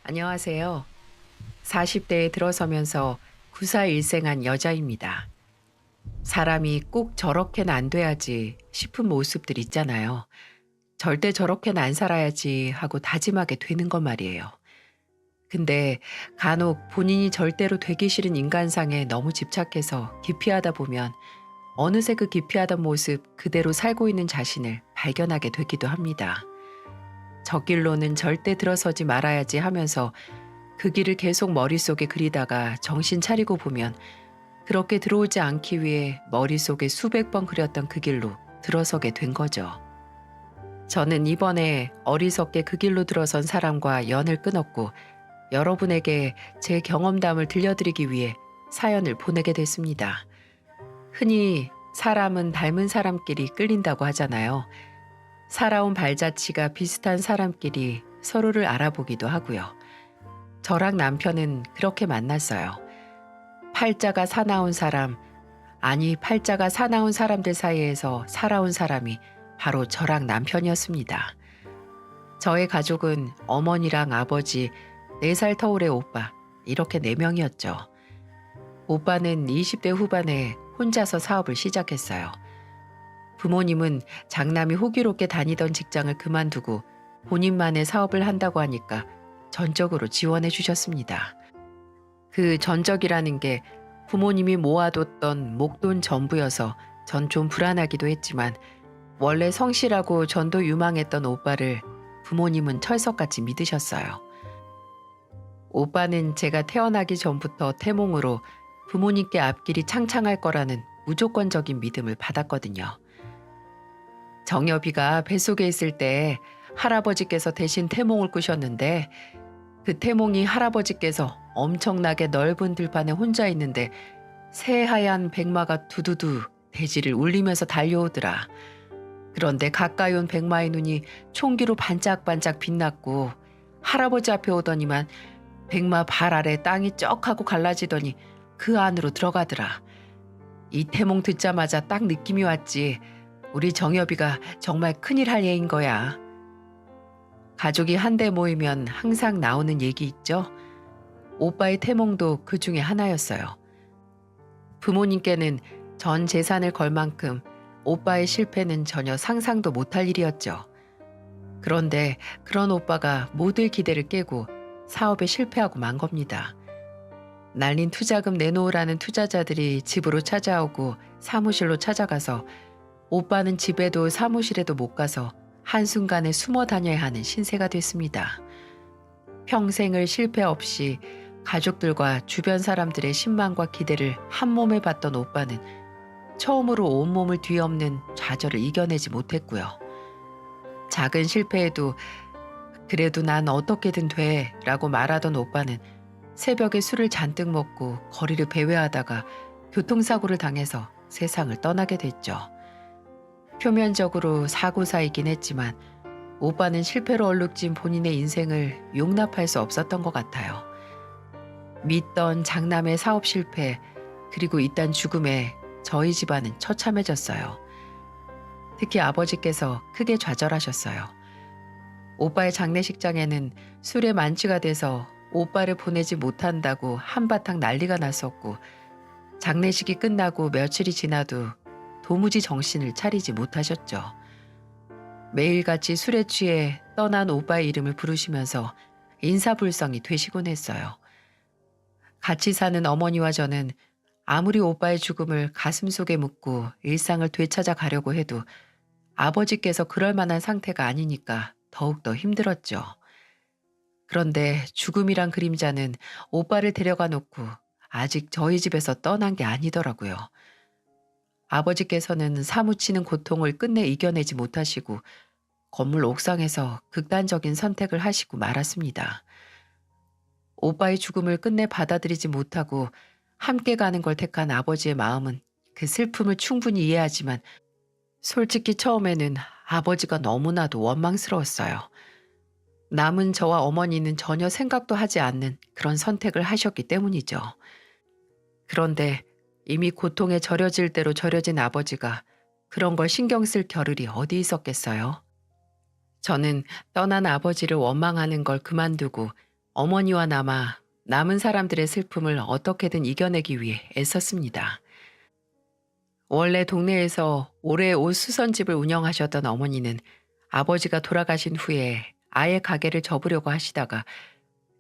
안녕하세요. 40대에 들어서면서 구사일생한 여자입니다. 사람이 꼭 저렇게는 안 돼야지 싶은 모습들 있잖아요. 절대 저렇게는 안 살아야지 하고 다짐하게 되는 것 말이에요. 근데 간혹 본인이 절대로 되기 싫은 인간상에 너무 집착해서 기피하다 보면 어느새 그 기피하던 모습 그대로 살고 있는 자신을 발견하게 되기도 합니다. 저 길로는 절대 들어서지 말아야지 하면서 그 길을 계속 머릿속에 그리다가 정신 차리고 보면 그렇게 들어오지 않기 위해 머릿속에 수백 번 그렸던 그 길로 들어서게 된 거죠. 저는 이번에 어리석게 그 길로 들어선 사람과 연을 끊었고 여러분에게 제 경험담을 들려드리기 위해 사연을 보내게 됐습니다. 흔히 사람은 닮은 사람끼리 끌린다고 하잖아요. 살아온 발자취가 비슷한 사람끼리 서로를 알아보기도 하고요. 저랑 남편은 그렇게 만났어요. 팔자가 사나운 사람, 아니 팔자가 사나운 사람들 사이에서 살아온 사람이 바로 저랑 남편이었습니다. 저의 가족은 어머니랑 아버지, 4살 터울의 오빠, 이렇게 4명이었죠. 오빠는 20대 후반에 혼자서 사업을 시작했어요. 부모님은 장남이 호기롭게 다니던 직장을 그만두고 본인만의 사업을 한다고 하니까 전적으로 지원해 주셨습니다. 그 전적이라는 게 부모님이 모아뒀던 목돈 전부여서 전 좀 불안하기도 했지만 원래 성실하고 전도 유망했던 오빠를 부모님은 철석같이 믿으셨어요. 오빠는 제가 태어나기 전부터 태몽으로 부모님께 앞길이 창창할 거라는 무조건적인 믿음을 받았거든요. 정여비가 뱃속에 있을 때 할아버지께서 대신 태몽을 꾸셨는데 그 태몽이 할아버지께서 엄청나게 넓은 들판에 혼자 있는데 새하얀 백마가 두두두 대지를 울리면서 달려오더라. 그런데 가까이 온 백마의 눈이 총기로 반짝반짝 빛났고 할아버지 앞에 오더니만 백마 발 아래 땅이 쩍 하고 갈라지더니 그 안으로 들어가더라. 이 태몽 듣자마자 딱 느낌이 왔지. 우리 정여비가 정말 큰일 할 예인 거야. 가족이 한데 모이면 항상 나오는 얘기 있죠? 오빠의 태몽도 그 중에 하나였어요. 부모님께는 전 재산을 걸 만큼 오빠의 실패는 전혀 상상도 못할 일이었죠. 그런데 그런 오빠가 모두의 기대를 깨고 사업에 실패하고 만 겁니다. 날린 투자금 내놓으라는 투자자들이 집으로 찾아오고 사무실로 찾아가서 오빠는 집에도 사무실에도 못 가서 한순간에 숨어 다녀야 하는 신세가 됐습니다. 평생을 실패 없이 가족들과 주변 사람들의 신망과 기대를 한 몸에 받던 오빠는 처음으로 온몸을 뒤엎는 좌절을 이겨내지 못했고요. 작은 실패에도 그래도 난 어떻게든 돼 라고 말하던 오빠는 새벽에 술을 잔뜩 먹고 거리를 배회하다가 교통사고를 당해서 세상을 떠나게 됐죠. 표면적으로 사고사이긴 했지만 오빠는 실패로 얼룩진 본인의 인생을 용납할 수 없었던 것 같아요. 믿던 장남의 사업 실패 그리고 이딴 죽음에 저희 집안은 처참해졌어요. 특히 아버지께서 크게 좌절하셨어요. 오빠의 장례식장에는 술에 만취가 돼서 오빠를 보내지 못한다고 한바탕 난리가 났었고 장례식이 끝나고 며칠이 지나도 도무지 정신을 차리지 못하셨죠. 매일같이 술에 취해 떠난 오빠의 이름을 부르시면서 인사불성이 되시곤 했어요. 같이 사는 어머니와 저는 아무리 오빠의 죽음을 가슴속에 묻고 일상을 되찾아 가려고 해도 아버지께서 그럴 만한 상태가 아니니까 더욱더 힘들었죠. 그런데 죽음이란 그림자는 오빠를 데려가 놓고 아직 저희 집에서 떠난 게 아니더라고요. 아버지께서는 사무치는 고통을 끝내 이겨내지 못하시고 건물 옥상에서 극단적인 선택을 하시고 말았습니다. 오빠의 죽음을 끝내 받아들이지 못하고 함께 가는 걸 택한 아버지의 마음은 그 슬픔을 충분히 이해하지만 솔직히 처음에는 아버지가 너무나도 원망스러웠어요. 남은 저와 어머니는 전혀 생각도 하지 않는 그런 선택을 하셨기 때문이죠. 그런데 이미 고통에 절여질 대로 절여진 아버지가 그런 걸 신경 쓸 겨를이 어디 있었겠어요? 저는 떠난 아버지를 원망하는 걸 그만두고 어머니와 남아 남은 사람들의 슬픔을 어떻게든 이겨내기 위해 애썼습니다. 원래 동네에서 오래 옷 수선집을 운영하셨던 어머니는 아버지가 돌아가신 후에 아예 가게를 접으려고 하시다가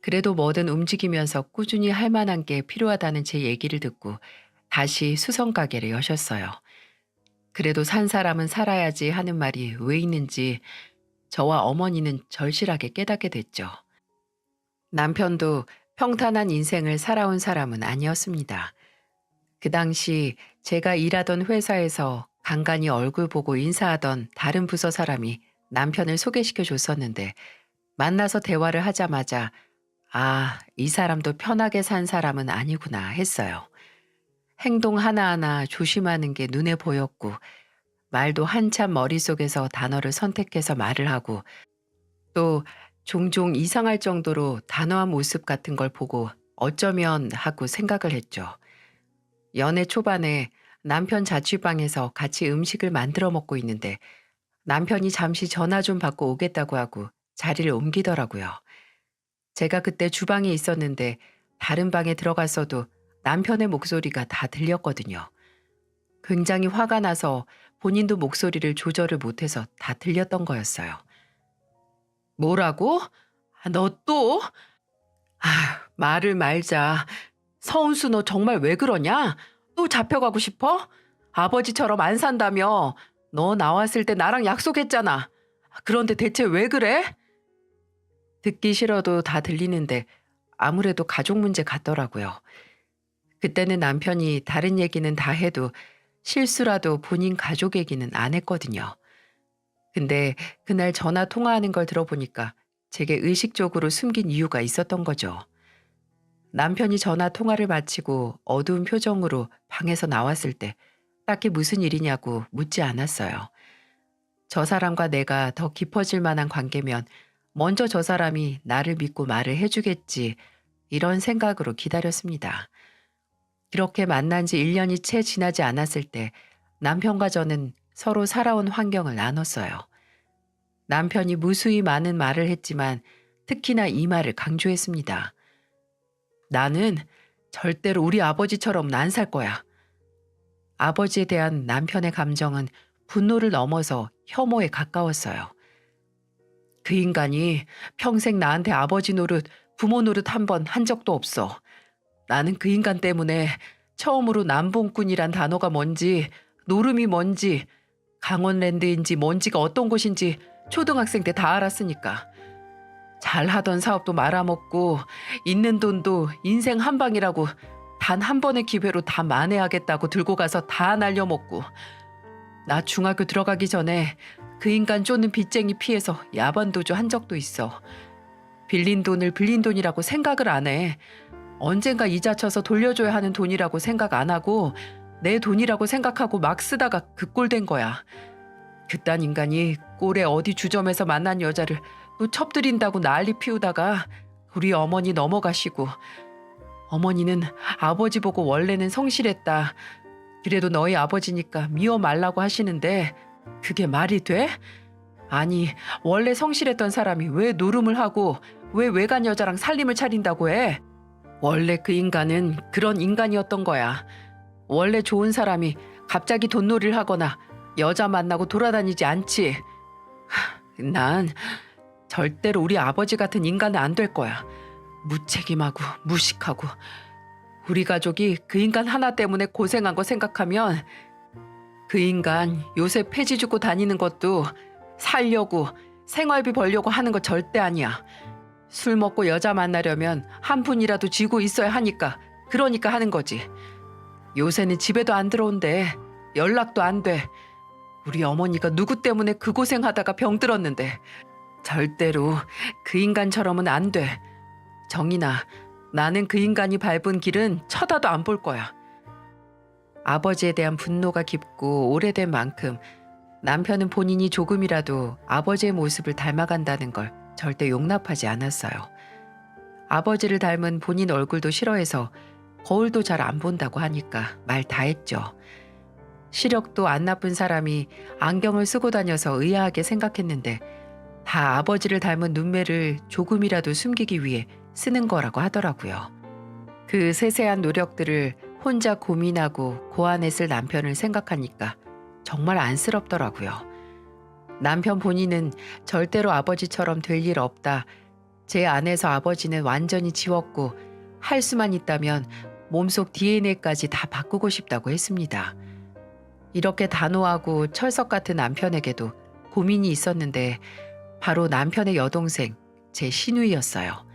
그래도 뭐든 움직이면서 꾸준히 할 만한 게 필요하다는 제 얘기를 듣고 다시 수선 가게를 여셨어요. 그래도 산 사람은 살아야지 하는 말이 왜 있는지 저와 어머니는 절실하게 깨닫게 됐죠. 남편도 평탄한 인생을 살아온 사람은 아니었습니다. 그 당시 제가 일하던 회사에서 간간히 얼굴 보고 인사하던 다른 부서 사람이 남편을 소개시켜 줬었는데 만나서 대화를 하자마자 아, 이 사람도 편하게 산 사람은 아니구나 했어요. 행동 하나하나 조심하는 게 눈에 보였고 말도 한참 머릿속에서 단어를 선택해서 말을 하고 또 종종 이상할 정도로 단호한 모습 같은 걸 보고 어쩌면 하고 생각을 했죠. 연애 초반에 남편 자취방에서 같이 음식을 만들어 먹고 있는데 남편이 잠시 전화 좀 받고 오겠다고 하고 자리를 옮기더라고요. 제가 그때 주방에 있었는데 다른 방에 들어갔어도 남편의 목소리가 다 들렸거든요. 굉장히 화가 나서 본인도 목소리를 조절을 못해서 다 들렸던 거였어요. 뭐라고? 아, 너 또? 말을 말자. 서운수 너 정말 왜 그러냐? 또 잡혀가고 싶어? 아버지처럼 안 산다며. 너 나왔을 때 나랑 약속했잖아. 그런데 대체 왜 그래? 듣기 싫어도 다 들리는데 아무래도 가족 문제 같더라고요. 그때는 남편이 다른 얘기는 다 해도 실수라도 본인 가족 얘기는 안 했거든요. 근데 그날 전화 통화하는 걸 들어보니까 제게 의식적으로 숨긴 이유가 있었던 거죠. 남편이 전화 통화를 마치고 어두운 표정으로 방에서 나왔을 때 딱히 무슨 일이냐고 묻지 않았어요. 저 사람과 내가 더 깊어질 만한 관계면 먼저 저 사람이 나를 믿고 말을 해주겠지 이런 생각으로 기다렸습니다. 그렇게 만난 지 1년이 채 지나지 않았을 때 남편과 저는 서로 살아온 환경을 나눴어요. 남편이 무수히 많은 말을 했지만 특히나 이 말을 강조했습니다. 나는 절대로 우리 아버지처럼 안 살 거야. 아버지에 대한 남편의 감정은 분노를 넘어서 혐오에 가까웠어요. 그 인간이 평생 나한테 아버지 노릇, 부모 노릇 한 번 한 적도 없어. 나는 그 인간 때문에 처음으로 남봉꾼이란 단어가 뭔지, 노름이 뭔지, 강원랜드인지 뭔지가 어떤 곳인지 초등학생 때 다 알았으니까. 잘하던 사업도 말아먹고 있는 돈도 인생 한 방이라고 단 한 번의 기회로 다 만회하겠다고 들고 가서 다 날려먹고 나 중학교 들어가기 전에 그 인간 쫓는 빚쟁이 피해서 야반도주 한 적도 있어. 빌린 돈을 빌린 돈이라고 생각을 안 해. 언젠가 이자 쳐서 돌려줘야 하는 돈이라고 생각 안 하고 내 돈이라고 생각하고 막 쓰다가 그 꼴 된 거야. 그딴 인간이 꼴에 어디 주점에서 만난 여자를 또 첩들인다고 난리 피우다가 우리 어머니 넘어가시고 어머니는 아버지 보고 원래는 성실했다. 그래도 너희 아버지니까 미워 말라고 하시는데 그게 말이 돼? 아니 원래 성실했던 사람이 왜 노름을 하고 왜 외간 여자랑 살림을 차린다고 해? 원래 그 인간은 그런 인간이었던 거야. 원래 좋은 사람이 갑자기 돈놀이를 하거나 여자 만나고 돌아다니지 않지. 난 절대로 우리 아버지 같은 인간은 안 될 거야. 무책임하고 무식하고 우리 가족이 그 인간 하나 때문에 고생한 거 생각하면 그 인간 요새 폐지 주고 다니는 것도 살려고 생활비 벌려고 하는 거 절대 아니야. 술 먹고 여자 만나려면 한 푼이라도 쥐고 있어야 하니까 그러니까 하는 거지. 요새는 집에도 안 들어온대. 연락도 안 돼. 우리 어머니가 누구 때문에 그 고생하다가 병들었는데 절대로 그 인간처럼은 안 돼. 정인아, 나는 그 인간이 밟은 길은 쳐다도 안 볼 거야. 아버지에 대한 분노가 깊고 오래된 만큼 남편은 본인이 조금이라도 아버지의 모습을 닮아간다는 걸 절대 용납하지 않았어요. 아버지를 닮은 본인 얼굴도 싫어해서 거울도 잘 안 본다고 하니까 말 다 했죠. 시력도 안 나쁜 사람이 안경을 쓰고 다녀서 의아하게 생각했는데 다 아버지를 닮은 눈매를 조금이라도 숨기기 위해 쓰는 거라고 하더라고요. 그 세세한 노력들을 혼자 고민하고 고안했을 남편을 생각하니까 정말 안쓰럽더라고요. 남편 본인은 절대로 아버지처럼 될 일 없다. 제 안에서 아버지는 완전히 지웠고 할 수만 있다면 몸속 DNA까지 다 바꾸고 싶다고 했습니다. 이렇게 단호하고 철석 같은 남편에게도 고민이 있었는데 바로 남편의 여동생, 제 시누이였어요.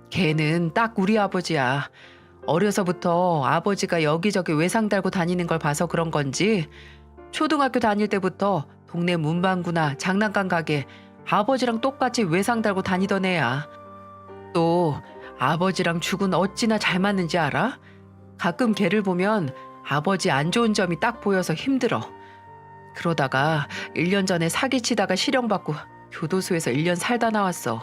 걔는 딱 우리 아버지야. 어려서부터 아버지가 여기저기 외상 달고 다니는 걸 봐서 그런 건지 초등학교 다닐 때부터 동네 문방구나 장난감 가게 아버지랑 똑같이 외상 달고 다니던 애야. 또 아버지랑 죽은 어찌나 잘 맞는지 알아? 가끔 걔를 보면 아버지 안 좋은 점이 딱 보여서 힘들어. 그러다가 1년 전에 사기치다가 실형받고 교도소에서 1년 살다 나왔어.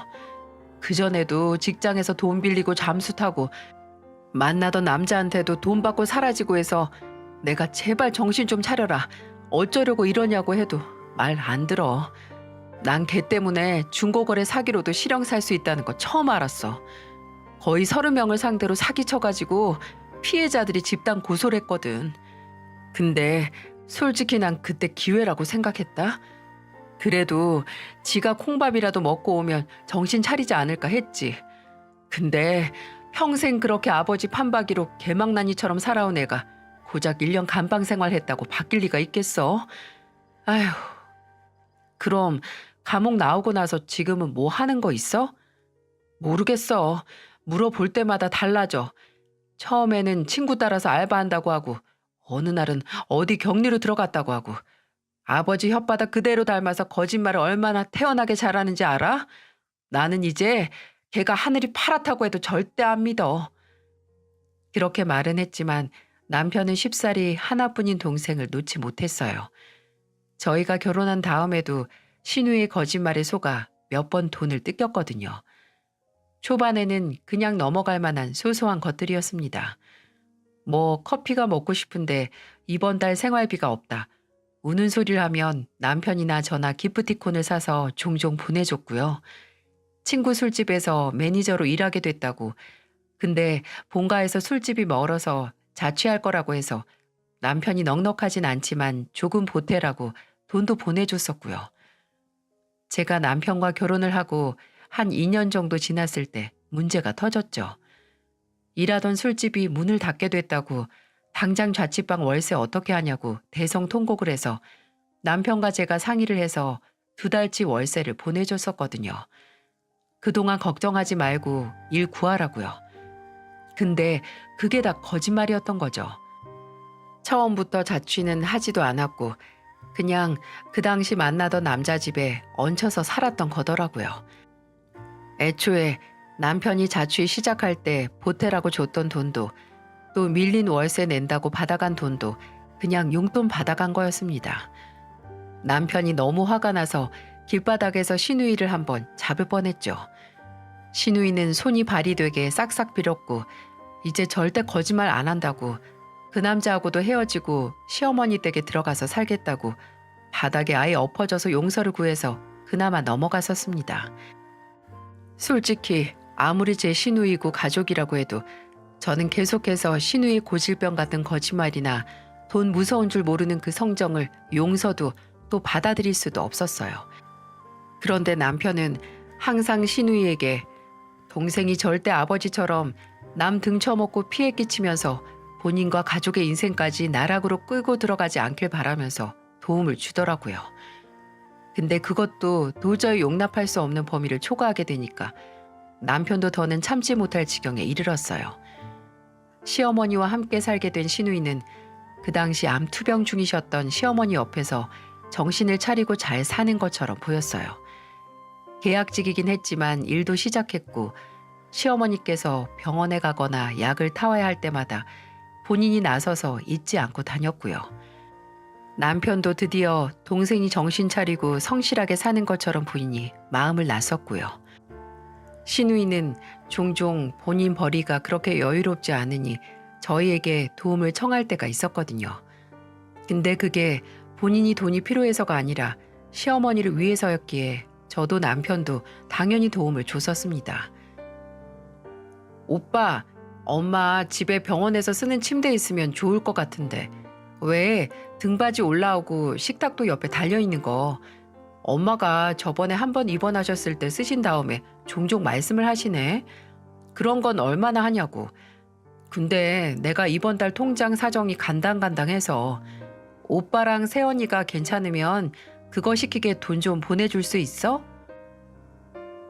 그전에도 직장에서 돈 빌리고 잠수 타고 만나던 남자한테도 돈 받고 사라지고 해서 내가 제발 정신 좀 차려라. 어쩌려고 이러냐고 해도 말 안 들어. 난 걔 때문에 중고거래 사기로도 실형 살 수 있다는 거 처음 알았어. 거의 30명을 상대로 사기쳐가지고 피해자들이 집단 고소를 했거든. 근데 솔직히 난 그때 기회라고 생각했다. 그래도 지가 콩밥이라도 먹고 오면 정신 차리지 않을까 했지. 근데 평생 그렇게 아버지 판박이로 개망나니처럼 살아온 애가 고작 1년 감방 생활했다고 바뀔 리가 있겠어? 아휴, 그럼 감옥 나오고 나서 지금은 뭐 하는 거 있어? 모르겠어. 물어볼 때마다 달라져. 처음에는 친구 따라서 알바한다고 하고 어느 날은 어디 격리로 들어갔다고 하고 아버지 혓바닥 그대로 닮아서 거짓말을 얼마나 태연하게 잘하는지 알아? 나는 이제 걔가 하늘이 파랗다고 해도 절대 안 믿어. 그렇게 말은 했지만 남편은 쉽사리 하나뿐인 동생을 놓지 못했어요. 저희가 결혼한 다음에도 신우의 거짓말에 속아 몇 번 돈을 뜯겼거든요. 초반에는 그냥 넘어갈 만한 소소한 것들이었습니다. 뭐 커피가 먹고 싶은데 이번 달 생활비가 없다. 우는 소리를 하면 남편이나 저나 기프티콘을 사서 종종 보내줬고요. 친구 술집에서 매니저로 일하게 됐다고. 근데 본가에서 술집이 멀어서 자취할 거라고 해서 남편이 넉넉하진 않지만 조금 보태라고 돈도 보내줬었고요. 제가 남편과 결혼을 하고 한 2년 정도 지났을 때 문제가 터졌죠. 일하던 술집이 문을 닫게 됐다고 당장 자취방 월세 어떻게 하냐고 대성통곡을 해서 남편과 제가 상의를 해서 2달치 월세를 보내줬었거든요. 그동안 걱정하지 말고 일 구하라고요. 근데 그게 다 거짓말이었던 거죠. 처음부터 자취는 하지도 않았고 그냥 그 당시 만나던 남자 집에 얹혀서 살았던 거더라고요. 애초에 남편이 자취 시작할 때 보태라고 줬던 돈도 또 밀린 월세 낸다고 받아간 돈도 그냥 용돈 받아간 거였습니다. 남편이 너무 화가 나서 길바닥에서 시누이를 한번 잡을 뻔했죠. 시누이는 손이 발이 되게 싹싹 빌었고 이제 절대 거짓말 안 한다고 그 남자하고도 헤어지고 시어머니 댁에 들어가서 살겠다고 바닥에 아예 엎어져서 용서를 구해서 그나마 넘어갔었습니다. 솔직히 아무리 제 시누이고 가족이라고 해도 저는 계속해서 시누이 고질병 같은 거짓말이나 돈 무서운 줄 모르는 그 성정을 용서도 또 받아들일 수도 없었어요. 그런데 남편은 항상 시누이에게 동생이 절대 아버지처럼 남 등쳐먹고 피해 끼치면서 본인과 가족의 인생까지 나락으로 끌고 들어가지 않길 바라면서 도움을 주더라고요. 근데 그것도 도저히 용납할 수 없는 범위를 초과하게 되니까 남편도 더는 참지 못할 지경에 이르렀어요. 시어머니와 함께 살게 된 시누이는 그 당시 암 투병 중이셨던 시어머니 옆에서 정신을 차리고 잘 사는 것처럼 보였어요. 계약직이긴 했지만 일도 시작했고 시어머니께서 병원에 가거나 약을 타와야 할 때마다 본인이 나서서 잊지 않고 다녔고요. 남편도 드디어 동생이 정신 차리고 성실하게 사는 것처럼 보이니 마음을 놨었고요. 시누이는 종종 본인 벌이가 그렇게 여유롭지 않으니 저희에게 도움을 청할 때가 있었거든요. 근데 그게 본인이 돈이 필요해서가 아니라 시어머니를 위해서였기에 저도 남편도 당연히 도움을 줬었습니다. 오빠, 엄마 집에 병원에서 쓰는 침대 있으면 좋을 것 같은데. 왜 등받이 올라오고 식탁도 옆에 달려있는 거. 엄마가 저번에 한 번 입원하셨을 때 쓰신 다음에 종종 말씀을 하시네. 그런 건 얼마나 하냐고. 근데 내가 이번 달 통장 사정이 간당간당해서 오빠랑 새언니가 괜찮으면 그거 시키게 돈 좀 보내줄 수 있어?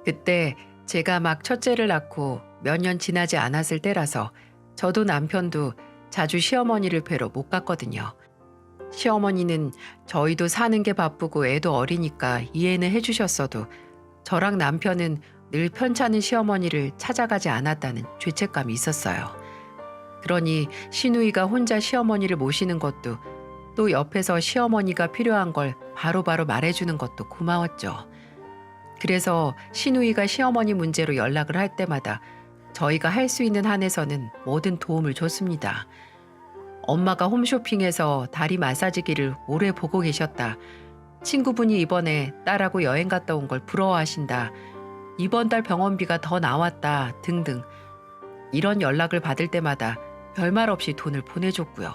그때 제가 막 첫째를 낳고 몇 년 지나지 않았을 때라서 저도 남편도 자주 시어머니를 뵈러 못 갔거든요. 시어머니는 저희도 사는 게 바쁘고 애도 어리니까 이해는 해주셨어도 저랑 남편은 늘 편찮은 시어머니를 찾아가지 않았다는 죄책감이 있었어요. 그러니 시누이가 혼자 시어머니를 모시는 것도 또 옆에서 시어머니가 필요한 걸 바로바로 말해주는 것도 고마웠죠. 그래서 시누이가 시어머니 문제로 연락을 할 때마다 저희가 할 수 있는 한에서는 모든 도움을 줬습니다. 엄마가 홈쇼핑에서 다리 마사지기를 오래 보고 계셨다. 친구분이 이번에 딸하고 여행 갔다 온 걸 부러워하신다. 이번 달 병원비가 더 나왔다 등등. 이런 연락을 받을 때마다 별말 없이 돈을 보내줬고요.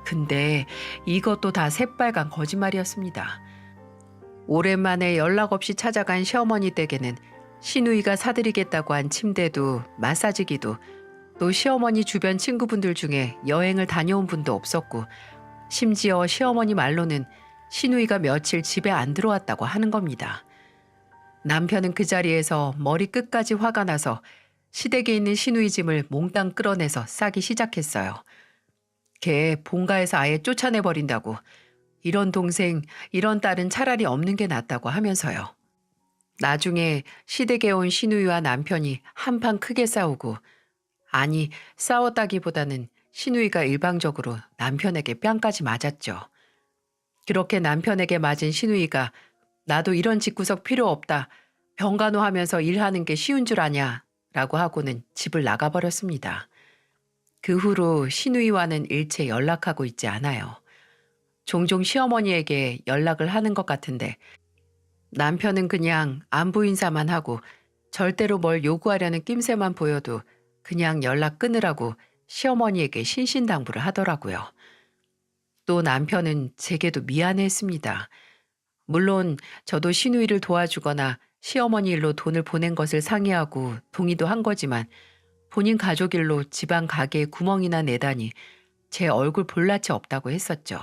근데 이것도 다 새빨간 거짓말이었습니다. 오랜만에 연락 없이 찾아간 시어머니 댁에는 시누이가 사드리겠다고 한 침대도 마사지기도 또 시어머니 주변 친구분들 중에 여행을 다녀온 분도 없었고 심지어 시어머니 말로는 시누이가 며칠 집에 안 들어왔다고 하는 겁니다. 남편은 그 자리에서 머리 끝까지 화가 나서 시댁에 있는 시누이 짐을 몽땅 끌어내서 싸기 시작했어요. 걔 본가에서 아예 쫓아내버린다고. 이런 동생, 이런 딸은 차라리 없는 게 낫다고 하면서요. 나중에 시댁에 온 시누이와 남편이 한판 크게 싸우고 아니 싸웠다기보다는 시누이가 일방적으로 남편에게 뺨까지 맞았죠. 그렇게 남편에게 맞은 시누이가 나도 이런 집구석 필요 없다. 병간호하면서 일하는 게 쉬운 줄 아냐 라고 하고는 집을 나가버렸습니다. 그 후로 시누이와는 일체 연락하고 있지 않아요. 종종 시어머니에게 연락을 하는 것 같은데 남편은 그냥 안부 인사만 하고 절대로 뭘 요구하려는 낌새만 보여도 그냥 연락 끊으라고 시어머니에게 신신당부를 하더라고요. 또 남편은 제게도 미안해했습니다. 물론 저도 시누이를 도와주거나 시어머니 일로 돈을 보낸 것을 상의하고 동의도 한 거지만 본인 가족 일로 집안 가게에 구멍이나 내다니 제 얼굴 볼낯이 없다고 했었죠.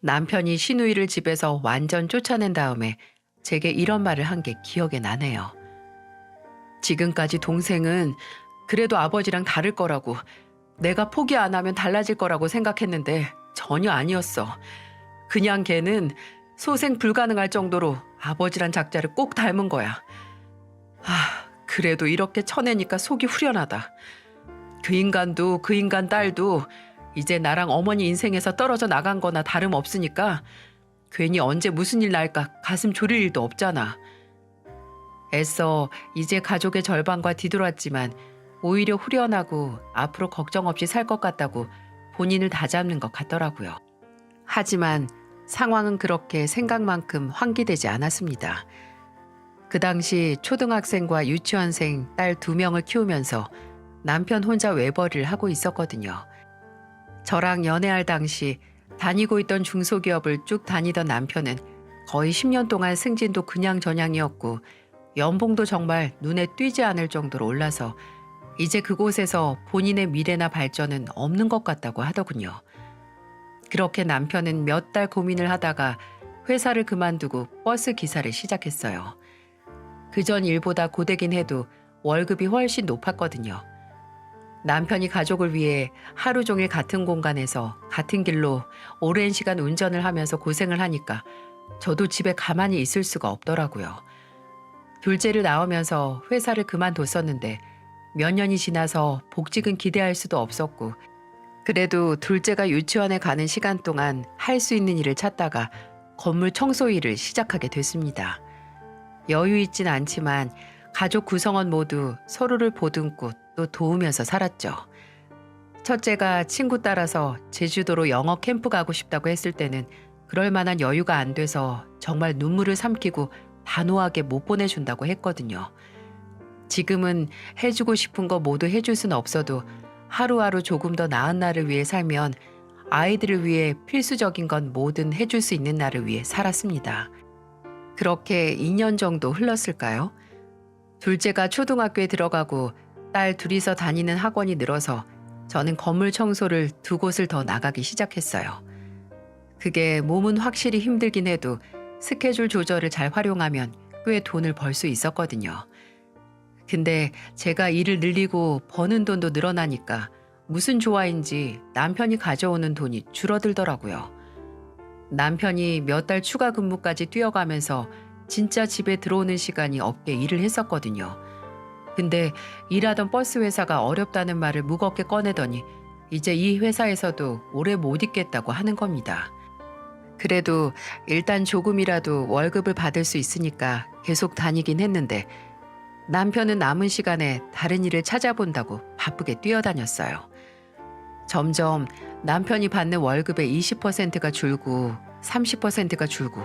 남편이 시누이를 집에서 완전 쫓아낸 다음에 제게 이런 말을 한 게 기억에 나네요. 지금까지 동생은 그래도 아버지랑 다를 거라고 내가 포기 안 하면 달라질 거라고 생각했는데 전혀 아니었어. 그냥 걔는 소생 불가능할 정도로 아버지란 작자를 꼭 닮은 거야. 그래도 이렇게 쳐내니까 속이 후련하다. 그 인간도 그 인간 딸도 이제 나랑 어머니 인생에서 떨어져 나간 거나 다름없으니까 괜히 언제 무슨 일 날까 가슴 졸일 일도 없잖아. 애써 이제 가족의 절반과 뒤돌았지만 오히려 후련하고 앞으로 걱정 없이 살 것 같다고 본인을 다잡는 것 같더라고요. 하지만 상황은 그렇게 생각만큼 환기되지 않았습니다. 그 당시 초등학생과 유치원생 딸 2명을 키우면서 남편 혼자 외벌이를 하고 있었거든요. 저랑 연애할 당시 다니고 있던 중소기업을 쭉 다니던 남편은 거의 10년 동안 승진도 그냥저냥이었고 연봉도 정말 눈에 띄지 않을 정도로 올라서 이제 그곳에서 본인의 미래나 발전은 없는 것 같다고 하더군요. 그렇게 남편은 몇 달 고민을 하다가 회사를 그만두고 버스 기사를 시작했어요. 그전 일보다 고되긴 해도 월급이 훨씬 높았거든요. 남편이 가족을 위해 하루 종일 같은 공간에서 같은 길로 오랜 시간 운전을 하면서 고생을 하니까 저도 집에 가만히 있을 수가 없더라고요. 둘째를 낳으면서 회사를 그만뒀었는데 몇 년이 지나서 복직은 기대할 수도 없었고 그래도 둘째가 유치원에 가는 시간 동안 할 수 있는 일을 찾다가 건물 청소 일을 시작하게 됐습니다. 여유 있진 않지만 가족 구성원 모두 서로를 보듬고 또 도우면서 살았죠. 첫째가 친구 따라서 제주도로 영어 캠프 가고 싶다고 했을 때는 그럴 만한 여유가 안 돼서 정말 눈물을 삼키고 단호하게 못 보내준다고 했거든요. 지금은 해주고 싶은 거 모두 해줄 수는 없어도 하루하루 조금 더 나은 날을 위해 살면 아이들을 위해 필수적인 건 뭐든 해줄 수 있는 날을 위해 살았습니다. 그렇게 2년 정도 흘렀을까요? 둘째가 초등학교에 들어가고 딸 둘이서 다니는 학원이 늘어서 저는 건물 청소를 2곳을 더 나가기 시작했어요. 그게 몸은 확실히 힘들긴 해도 스케줄 조절을 잘 활용하면 꽤 돈을 벌 수 있었거든요. 근데 제가 일을 늘리고 버는 돈도 늘어나니까 무슨 조화인지 남편이 가져오는 돈이 줄어들더라고요. 남편이 몇 달 추가 근무까지 뛰어가면서 진짜 집에 들어오는 시간이 없게 일을 했었거든요. 근데 일하던 버스 회사가 어렵다는 말을 무겁게 꺼내더니 이제 이 회사에서도 오래 못 있겠다고 하는 겁니다. 그래도 일단 조금이라도 월급을 받을 수 있으니까 계속 다니긴 했는데 남편은 남은 시간에 다른 일을 찾아본다고 바쁘게 뛰어다녔어요. 점점 남편이 받는 월급의 20%가 줄고 30%가 줄고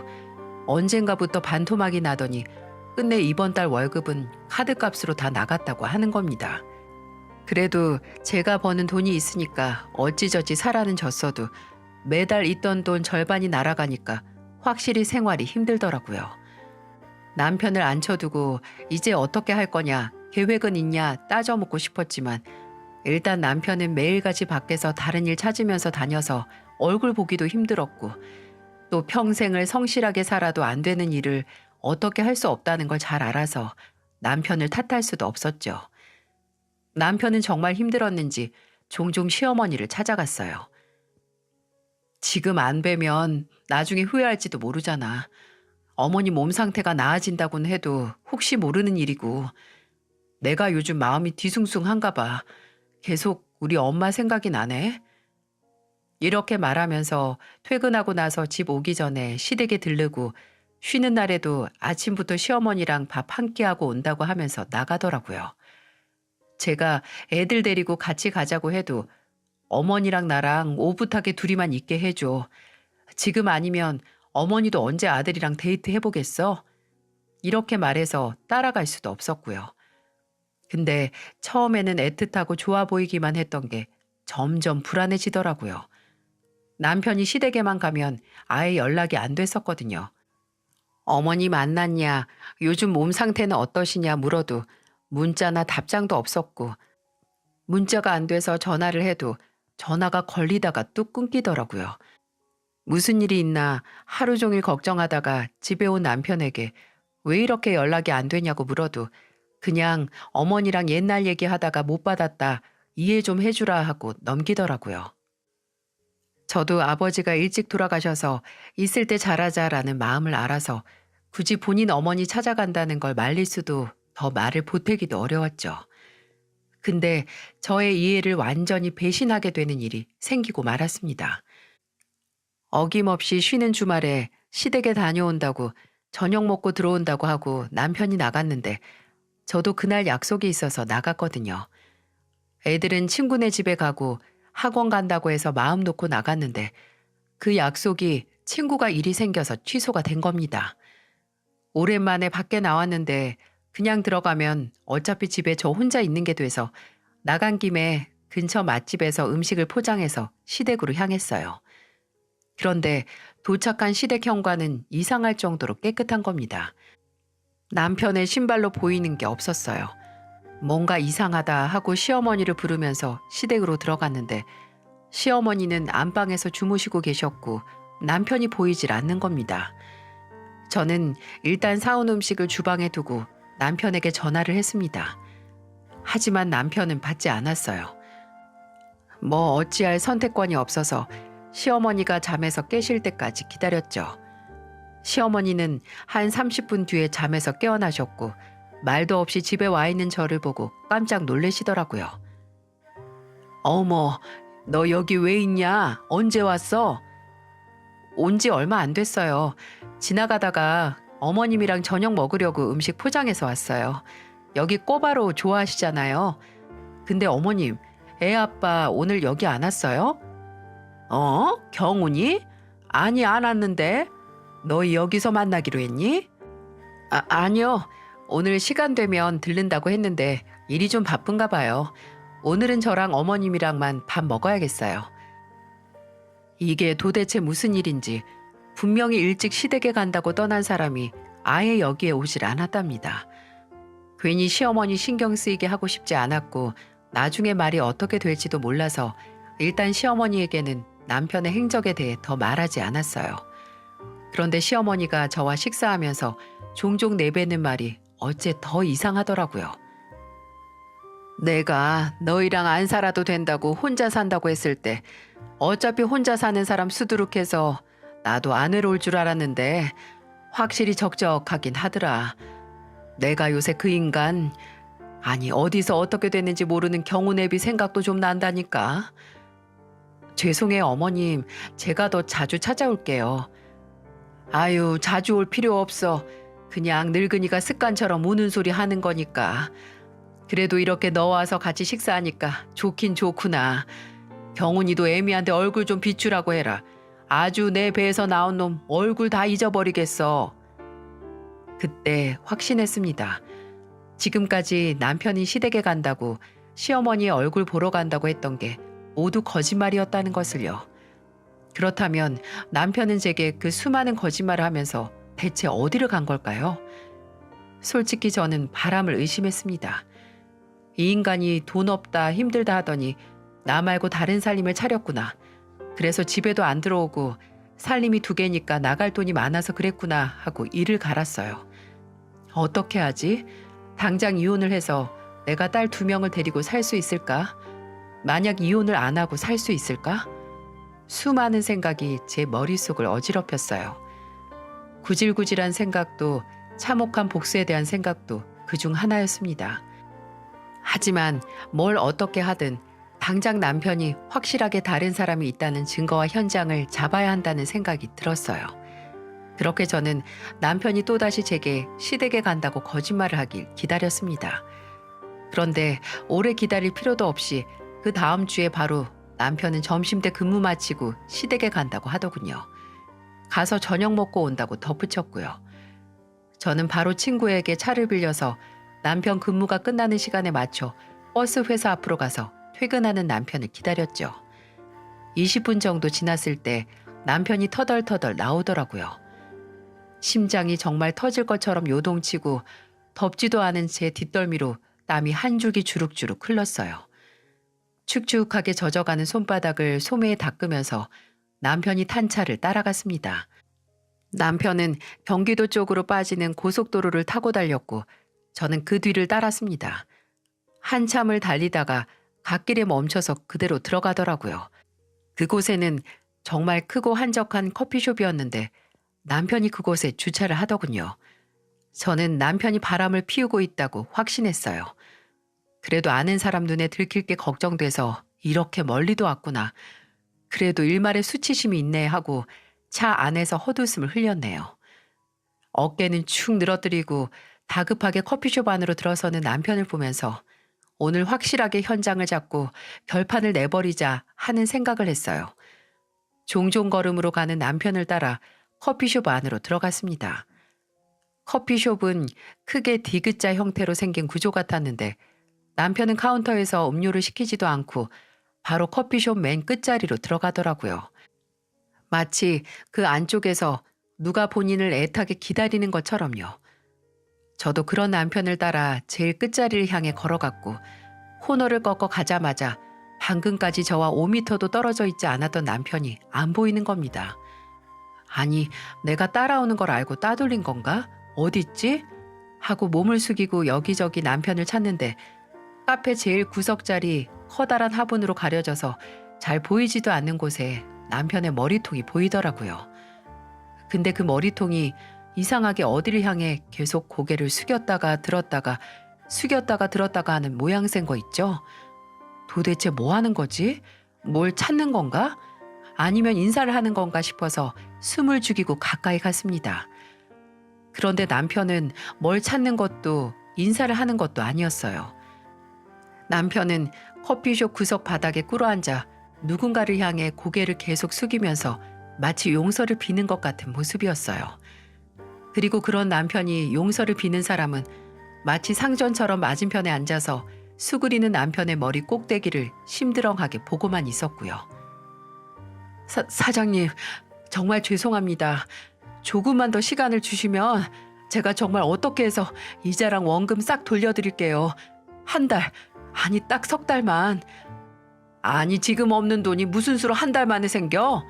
언젠가부터 반토막이 나더니 끝내 이번 달 월급은 카드값으로 다 나갔다고 하는 겁니다. 그래도 제가 버는 돈이 있으니까 어찌저찌 살아는 졌어도 매달 있던 돈 절반이 날아가니까 확실히 생활이 힘들더라고요. 남편을 앉혀두고 이제 어떻게 할 거냐, 계획은 있냐 따져묻고 싶었지만 일단 남편은 매일같이 밖에서 다른 일 찾으면서 다녀서 얼굴 보기도 힘들었고 또 평생을 성실하게 살아도 안 되는 일을 어떻게 할 수 없다는 걸 잘 알아서 남편을 탓할 수도 없었죠. 남편은 정말 힘들었는지 종종 시어머니를 찾아갔어요. 지금 안 뵈면 나중에 후회할지도 모르잖아. 어머니 몸 상태가 나아진다고는 해도 혹시 모르는 일이고 내가 요즘 마음이 뒤숭숭한가 봐. 계속 우리 엄마 생각이 나네. 이렇게 말하면서 퇴근하고 나서 집 오기 전에 시댁에 들르고 쉬는 날에도 아침부터 시어머니랑 밥 한 끼 하고 온다고 하면서 나가더라고요. 제가 애들 데리고 같이 가자고 해도 어머니랑 나랑 오붓하게 둘이만 있게 해줘. 지금 아니면 어머니도 언제 아들이랑 데이트 해보겠어? 이렇게 말해서 따라갈 수도 없었고요. 근데 처음에는 애틋하고 좋아 보이기만 했던 게 점점 불안해지더라고요. 남편이 시댁에만 가면 아예 연락이 안 됐었거든요. 어머니 만났냐, 요즘 몸 상태는 어떠시냐 물어도 문자나 답장도 없었고 문자가 안 돼서 전화를 해도 전화가 걸리다가 뚝 끊기더라고요. 무슨 일이 있나 하루 종일 걱정하다가 집에 온 남편에게 왜 이렇게 연락이 안 되냐고 물어도 그냥 어머니랑 옛날 얘기하다가 못 받았다 이해 좀 해주라 하고 넘기더라고요. 저도 아버지가 일찍 돌아가셔서 있을 때 잘하자라는 마음을 알아서 굳이 본인 어머니 찾아간다는 걸 말릴 수도 더 말을 보태기도 어려웠죠. 근데 저의 이해를 완전히 배신하게 되는 일이 생기고 말았습니다. 어김없이 쉬는 주말에 시댁에 다녀온다고 저녁 먹고 들어온다고 하고 남편이 나갔는데 저도 그날 약속이 있어서 나갔거든요. 애들은 친구네 집에 가고 학원 간다고 해서 마음 놓고 나갔는데 그 약속이 친구가 일이 생겨서 취소가 된 겁니다. 오랜만에 밖에 나왔는데 그냥 들어가면 어차피 집에 저 혼자 있는 게 돼서 나간 김에 근처 맛집에서 음식을 포장해서 시댁으로 향했어요. 그런데 도착한 시댁 현관은 이상할 정도로 깨끗한 겁니다. 남편의 신발로 보이는 게 없었어요. 뭔가 이상하다 하고 시어머니를 부르면서 시댁으로 들어갔는데 시어머니는 안방에서 주무시고 계셨고 남편이 보이질 않는 겁니다. 저는 일단 사온 음식을 주방에 두고 남편에게 전화를 했습니다. 하지만 남편은 받지 않았어요. 뭐 어찌할 선택권이 없어서 시어머니가 잠에서 깨실 때까지 기다렸죠. 시어머니는 한 30분 뒤에 잠에서 깨어나셨고 말도 없이 집에 와 있는 저를 보고 깜짝 놀라시더라고요. 어머, 너 여기 왜 있냐? 언제 왔어? 온 지 얼마 안 됐어요. 지나가다가 어머님이랑 저녁 먹으려고 음식 포장해서 왔어요. 여기 꼬바로 좋아하시잖아요. 근데 어머님, 애 아빠 오늘 여기 안 왔어요? 경훈이? 아니, 안 왔는데? 너희 여기서 만나기로 했니? 아니요. 오늘 시간 되면 들른다고 했는데 일이 좀 바쁜가 봐요. 오늘은 저랑 어머님이랑만 밥 먹어야겠어요. 이게 도대체 무슨 일인지 분명히 일찍 시댁에 간다고 떠난 사람이 아예 여기에 오질 않았답니다. 괜히 시어머니 신경 쓰이게 하고 싶지 않았고 나중에 말이 어떻게 될지도 몰라서 일단 시어머니에게는 남편의 행적에 대해 더 말하지 않았어요. 그런데 시어머니가 저와 식사하면서 종종 내뱉는 말이 어째 더 이상하더라고요. 내가 너희랑 안 살아도 된다고 혼자 산다고 했을 때 어차피 혼자 사는 사람 수두룩해서 나도 안 외로울 줄 알았는데 확실히 적적하긴 하더라. 내가 요새 그 인간, 아니 어디서 어떻게 됐는지 모르는 경우내비 생각도 좀 난다니까. 죄송해요 어머님, 제가 더 자주 찾아올게요. 아유, 자주 올 필요 없어. 그냥 늙은이가 습관처럼 우는 소리 하는 거니까. 그래도 이렇게 너 와서 같이 식사하니까 좋긴 좋구나. 경훈이도 애미한테 얼굴 좀 비추라고 해라. 아주 내 배에서 나온 놈 얼굴 다 잊어버리겠어. 그때 확신했습니다. 지금까지 남편이 시댁에 간다고 시어머니의 얼굴 보러 간다고 했던 게 모두 거짓말이었다는 것을요. 그렇다면 남편은 제게 그 수많은 거짓말을 하면서 대체 어디를 간 걸까요? 솔직히 저는 바람을 의심했습니다. 이 인간이 돈 없다 힘들다 하더니 나 말고 다른 살림을 차렸구나. 그래서 집에도 안 들어오고 살림이 2개니까 나갈 돈이 많아서 그랬구나 하고 이를 갈았어요. 어떻게 하지? 당장 이혼을 해서 내가 딸 2명을 데리고 살 수 있을까? 만약 이혼을 안 하고 살 수 있을까? 수많은 생각이 제 머릿속을 어지럽혔어요. 구질구질한 생각도 참혹한 복수에 대한 생각도 그중 하나였습니다. 하지만 뭘 어떻게 하든 당장 남편이 확실하게 다른 사람이 있다는 증거와 현장을 잡아야 한다는 생각이 들었어요. 그렇게 저는 남편이 또다시 제게 시댁에 간다고 거짓말을 하길 기다렸습니다. 그런데 오래 기다릴 필요도 없이 그 다음 주에 바로 남편은 점심때 근무 마치고 시댁에 간다고 하더군요. 가서 저녁 먹고 온다고 덧붙였고요. 저는 바로 친구에게 차를 빌려서 남편 근무가 끝나는 시간에 맞춰 버스 회사 앞으로 가서 퇴근하는 남편을 기다렸죠. 20분 정도 지났을 때 남편이 터덜터덜 나오더라고요. 심장이 정말 터질 것처럼 요동치고 덥지도 않은 제 뒷덜미로 땀이 한 줄기 주룩주룩 흘렀어요. 축축하게 젖어가는 손바닥을 소매에 닦으면서 남편이 탄 차를 따라갔습니다. 남편은 경기도 쪽으로 빠지는 고속도로를 타고 달렸고 저는 그 뒤를 따랐습니다. 한참을 달리다가 갓길에 멈춰서 그대로 들어가더라고요. 그곳에는 정말 크고 한적한 커피숍이었는데 남편이 그곳에 주차를 하더군요. 저는 남편이 바람을 피우고 있다고 확신했어요. 그래도 아는 사람 눈에 들킬 게 걱정돼서 이렇게 멀리도 왔구나. 그래도 일말의 수치심이 있네 하고 차 안에서 헛웃음을 흘렸네요. 어깨는 축 늘어뜨리고 다급하게 커피숍 안으로 들어서는 남편을 보면서 오늘 확실하게 현장을 잡고 결판을 내버리자 하는 생각을 했어요. 종종 걸음으로 가는 남편을 따라 커피숍 안으로 들어갔습니다. 커피숍은 크게 디귿자 형태로 생긴 구조 같았는데 남편은 카운터에서 음료를 시키지도 않고 바로 커피숍 맨 끝자리로 들어가더라고요. 마치 그 안쪽에서 누가 본인을 애타게 기다리는 것처럼요. 저도 그런 남편을 따라 제일 끝자리를 향해 걸어갔고 코너를 꺾어 가자마자 방금까지 저와 5m도 떨어져 있지 않았던 남편이 안 보이는 겁니다. 아니, 내가 따라오는 걸 알고 따돌린 건가? 어딨지? 하고 몸을 숙이고 여기저기 남편을 찾는데 카페 제일 구석자리 커다란 화분으로 가려져서 잘 보이지도 않는 곳에 남편의 머리통이 보이더라고요. 근데 그 머리통이 이상하게 어디를 향해 계속 고개를 숙였다가 들었다가 하는 모양새인 거 있죠? 도대체 뭐 하는 거지? 뭘 찾는 건가? 아니면 인사를 하는 건가 싶어서 숨을 죽이고 가까이 갔습니다. 그런데 남편은 뭘 찾는 것도 인사를 하는 것도 아니었어요. 남편은 커피숍 구석 바닥에 꿇어앉아 누군가를 향해 고개를 계속 숙이면서 마치 용서를 비는 것 같은 모습이었어요. 그리고 그런 남편이 용서를 비는 사람은 마치 상전처럼 맞은편에 앉아서 수그리는 남편의 머리 꼭대기를 심드렁하게 보고만 있었고요. 사장님, 정말 죄송합니다. 조금만 더 시간을 주시면 제가 정말 어떻게 해서 이자랑 원금 싹 돌려드릴게요. 한 달, 아니 딱 석 달만. 아니 지금 없는 돈이 무슨 수로 한 달 만에 생겨?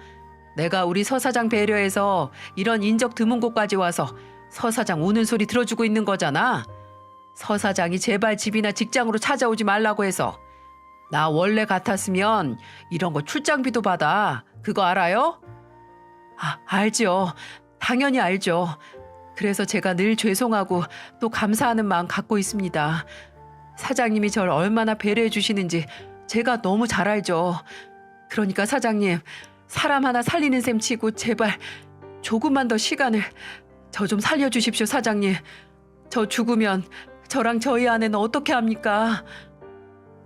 내가 우리 서 사장 배려해서 이런 인적 드문 곳까지 와서 서 사장 우는 소리 들어주고 있는 거잖아. 서 사장이 제발 집이나 직장으로 찾아오지 말라고 해서. 나 원래 같았으면 이런 거 출장비도 받아. 그거 알아요? 알죠. 당연히 알죠. 그래서 제가 늘 죄송하고 또 감사하는 마음 갖고 있습니다. 사장님이 절 얼마나 배려해 주시는지 제가 너무 잘 알죠. 그러니까 사장님, 사람 하나 살리는 셈 치고 제발 조금만 더 시간을 저 좀 살려주십시오, 사장님. 저 죽으면 저랑 저희 아내는 어떻게 합니까?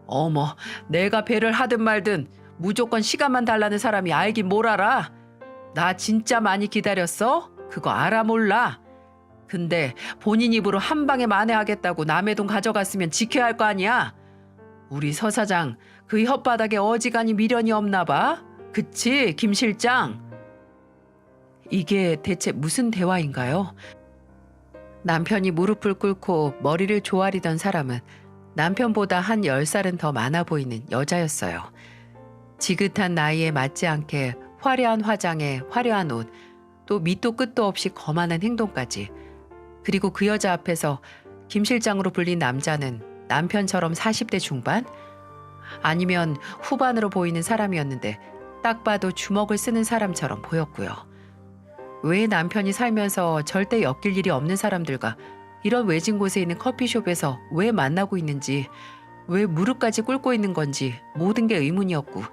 어머, 내가 배를 하든 말든 무조건 시간만 달라는 사람이 알긴 뭘 알아? 나 진짜 많이 기다렸어? 그거 알아 몰라? 근데 본인 입으로 한 방에 만회하겠다고 남의 돈 가져갔으면 지켜야 할 거 아니야? 우리 서 사장 그 혓바닥에 어지간히 미련이 없나 봐? 그치, 김 실장? 이게 대체 무슨 대화인가요? 남편이 무릎을 꿇고 머리를 조아리던 사람은 남편보다 한 10살은 더 많아 보이는 여자였어요. 지긋한 나이에 맞지 않게 화려한 화장에 화려한 옷, 또 밑도 끝도 없이 거만한 행동까지. 그리고 그 여자 앞에서 김 실장으로 불린 남자는 남편처럼 40대 중반? 아니면 후반으로 보이는 사람이었는데 딱 봐도 주먹을 쓰는 사람처럼 보였고요. 왜 남편이 살면서 절대 엮일 일이 없는 사람들과 이런 외진 곳에 있는 커피숍에서 왜 만나고 있는지, 왜 무릎까지 꿇고 있는 건지 모든 게 의문이었고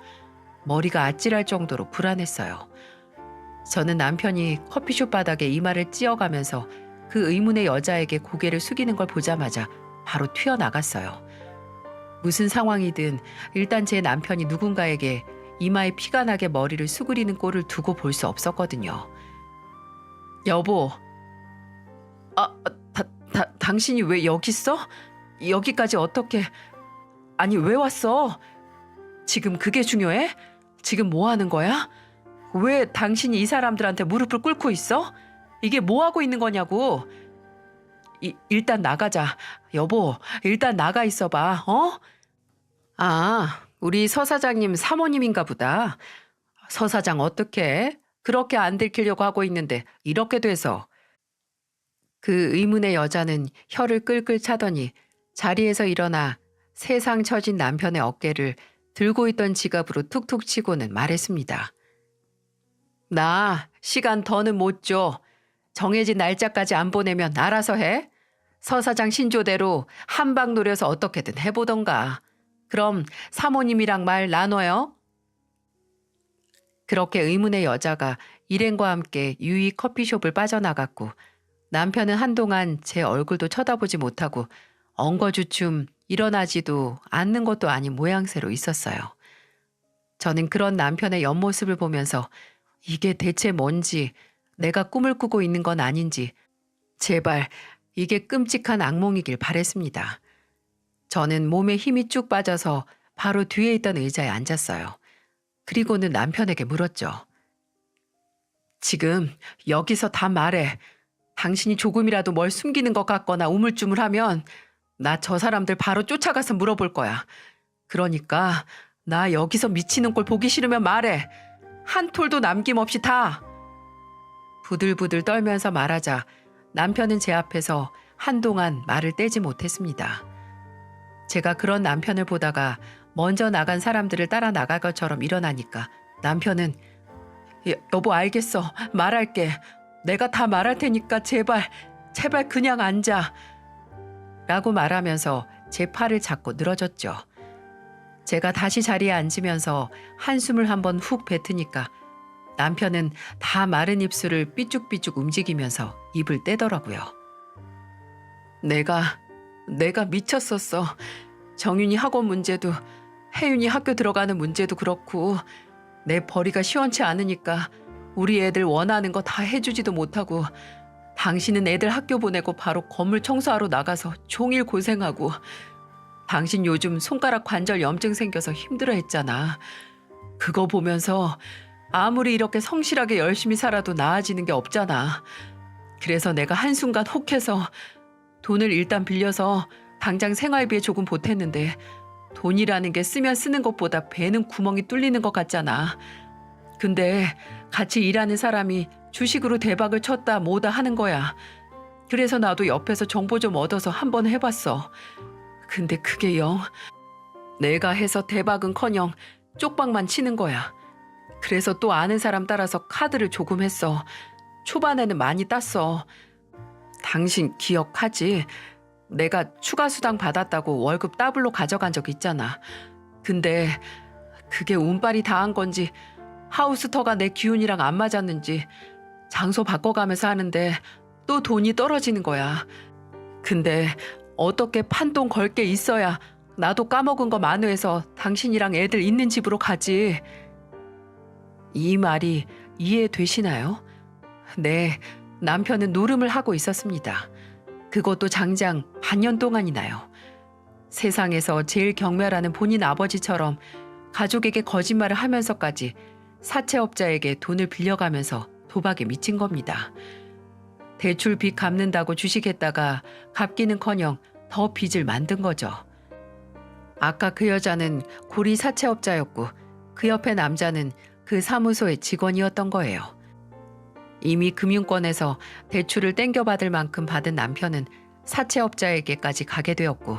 머리가 아찔할 정도로 불안했어요. 저는 남편이 커피숍 바닥에 이마를 찧어가면서 그 의문의 여자에게 고개를 숙이는 걸 보자마자 바로 튀어나갔어요. 무슨 상황이든 일단 제 남편이 누군가에게 이마에 피가 나게 머리를 수그리는 꼴을 두고 볼 수 없었거든요. 여보, 당신이 왜 여기 있어? 여기까지 어떻게... 아니 왜 왔어? 지금 그게 중요해? 지금 뭐 하는 거야? 왜 당신이 이 사람들한테 무릎을 꿇고 있어? 이게 뭐 하고 있는 거냐고. 일단 나가자. 여보, 일단 나가 있어봐. 어? 우리 서 사장님 사모님인가 보다. 서 사장 어떡해? 그렇게 안 들키려고 하고 있는데 이렇게 돼서. 그 의문의 여자는 혀를 끌끌 차더니 자리에서 일어나 세상 처진 남편의 어깨를 들고 있던 지갑으로 툭툭 치고는 말했습니다. 나 시간 더는 못 줘. 정해진 날짜까지 안 보내면 알아서 해. 서 사장 신조대로 한 방 노려서 어떻게든 해보던가. 그럼 사모님이랑 말 나눠요. 그렇게 의문의 여자가 일행과 함께 유이 커피숍을 빠져나갔고 남편은 한동안 제 얼굴도 쳐다보지 못하고 엉거주춤 일어나지도 않는 것도 아닌 모양새로 있었어요. 저는 그런 남편의 옆모습을 보면서 이게 대체 뭔지, 내가 꿈을 꾸고 있는 건 아닌지 제발 이게 끔찍한 악몽이길 바랬습니다. 저는 몸에 힘이 쭉 빠져서 바로 뒤에 있던 의자에 앉았어요. 그리고는 남편에게 물었죠. 지금 여기서 다 말해. 당신이 조금이라도 뭘 숨기는 것 같거나 우물쭈물하면 나 저 사람들 바로 쫓아가서 물어볼 거야. 그러니까 나 여기서 미치는 꼴 보기 싫으면 말해. 한 톨도 남김없이 다. 부들부들 떨면서 말하자 남편은 제 앞에서 한동안 말을 떼지 못했습니다. 제가 그런 남편을 보다가 먼저 나간 사람들을 따라 나갈 것처럼 일어나니까 남편은 여보 알겠어. 말할게. 내가 다 말할 테니까 제발 그냥 앉아. 라고 말하면서 제 팔을 잡고 늘어졌죠. 제가 다시 자리에 앉으면서 한숨을 한번 훅 뱉으니까 남편은 다 마른 입술을 삐죽삐죽 움직이면서 입을 떼더라고요. 내가 미쳤었어. 정윤이 학원 문제도 혜윤이 학교 들어가는 문제도 그렇고 내 벌이가 시원치 않으니까 우리 애들 원하는 거 다 해주지도 못하고 당신은 애들 학교 보내고 바로 건물 청소하러 나가서 종일 고생하고 당신 요즘 손가락 관절 염증 생겨서 힘들어했잖아. 그거 보면서 아무리 이렇게 성실하게 열심히 살아도 나아지는 게 없잖아. 그래서 내가 한순간 혹해서 돈을 일단 빌려서 당장 생활비에 조금 보탰는데 돈이라는 게 쓰면 쓰는 것보다 배는 구멍이 뚫리는 것 같잖아. 근데 같이 일하는 사람이 주식으로 대박을 쳤다 뭐다 하는 거야. 그래서 나도 옆에서 정보 좀 얻어서 한번 해봤어. 근데 그게 영 내가 해서 대박은커녕 쪽박만 치는 거야. 그래서 또 아는 사람 따라서 카드를 조금 했어. 초반에는 많이 땄어. 당신 기억하지? 내가 추가 수당 받았다고 월급 더블로 가져간 적 있잖아. 근데 그게 운빨이 다한 건지 하우스터가 내 기운이랑 안 맞았는지 장소 바꿔가면서 하는데 또 돈이 떨어지는 거야. 근데 어떻게 판돈 걸 게 있어야 나도 까먹은 거 만회해서 당신이랑 애들 있는 집으로 가지. 이 말이 이해되시나요? 네, 남편은 노름을 하고 있었습니다. 그것도 장장 반년 동안이나요. 세상에서 제일 경멸하는 본인 아버지처럼 가족에게 거짓말을 하면서까지 사채업자에게 돈을 빌려가면서 도박에 미친 겁니다. 대출 빚 갚는다고 주식했다가 갚기는커녕 더 빚을 만든 거죠. 아까 그 여자는 고리 사채업자였고 그 옆에 남자는 그 사무소의 직원이었던 거예요. 이미 금융권에서 대출을 땡겨받을 만큼 받은 남편은 사채업자에게까지 가게 되었고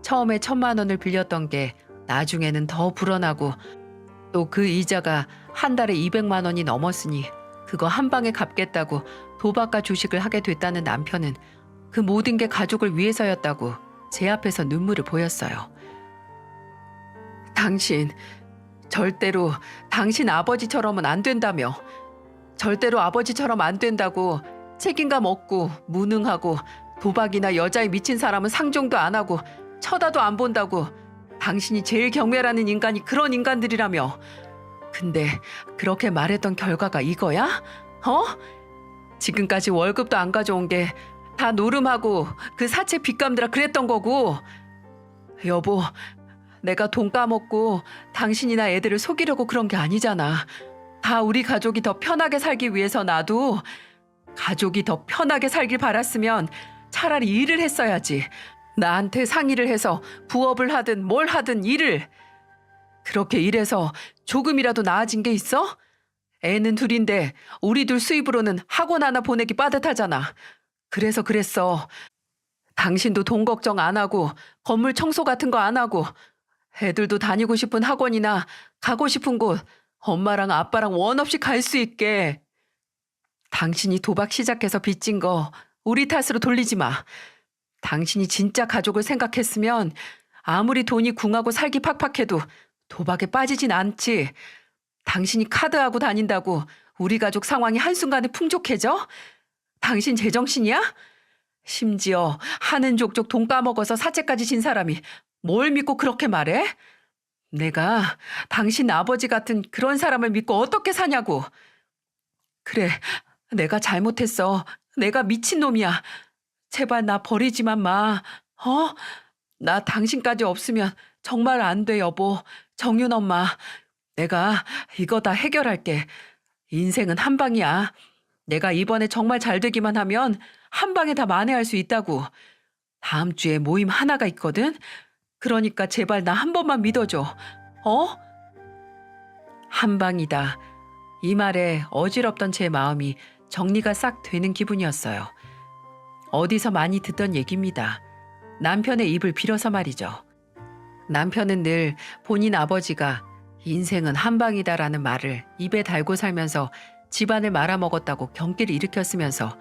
처음에 1,000만 원을 빌렸던 게 나중에는 더 불어나고 또 그 이자가 한 달에 200만 원이 넘었으니 그거 한 방에 갚겠다고 도박과 주식을 하게 됐다는 남편은 그 모든 게 가족을 위해서였다고 제 앞에서 눈물을 보였어요. 당신 절대로 당신 아버지처럼은 안 된다며. 절대로 아버지처럼 안 된다고 책임감 없고 무능하고 도박이나 여자에 미친 사람은 상종도 안 하고 쳐다도 안 본다고 당신이 제일 경멸하는 인간이 그런 인간들이라며. 근데 그렇게 말했던 결과가 이거야? 지금까지 월급도 안 가져온 게 다 노름하고 그 사채 빚 갚느라 그랬던 거고. 여보, 내가 돈 까먹고 당신이나 애들을 속이려고 그런 게 아니잖아. 다 우리 가족이 더 편하게 살기 위해서 나도 가족이 더 편하게 살길 바랐으면 차라리 일을 했어야지. 나한테 상의를 해서 부업을 하든 뭘 하든 일을. 그렇게 일해서 조금이라도 나아진 게 있어? 애는 둘인데 우리 둘 수입으로는 학원 하나 보내기 빠듯하잖아. 그래서 그랬어. 당신도 돈 걱정 안 하고 건물 청소 같은 거 안 하고 애들도 다니고 싶은 학원이나 가고 싶은 곳 엄마랑 아빠랑 원 없이 갈 수 있게. 당신이 도박 시작해서 빚진 거 우리 탓으로 돌리지 마. 당신이 진짜 가족을 생각했으면 아무리 돈이 궁하고 살기 팍팍해도 도박에 빠지진 않지. 당신이 카드하고 다닌다고 우리 가족 상황이 한순간에 풍족해져? 당신 제정신이야? 심지어 하는 족족 돈 까먹어서 사채까지 진 사람이 뭘 믿고 그렇게 말해? 내가 당신 아버지 같은 그런 사람을 믿고 어떻게 사냐고. 그래, 내가 잘못했어. 내가 미친놈이야. 제발 나 버리지만 마. 나 당신까지 없으면 정말 안 돼, 여보. 정윤 엄마. 내가 이거 다 해결할게. 인생은 한 방이야. 내가 이번에 정말 잘 되기만 하면 한 방에 다 만회할 수 있다고. 다음 주에 모임 하나가 있거든. 그러니까 제발 나 한 번만 믿어줘. 한 방이다. 이 말에 어지럽던 제 마음이 정리가 싹 되는 기분이었어요. 어디서 많이 듣던 얘기입니다. 남편의 입을 빌어서 말이죠. 남편은 늘 본인 아버지가 인생은 한 방이다라는 말을 입에 달고 살면서 집안을 말아먹었다고 경기를 일으켰으면서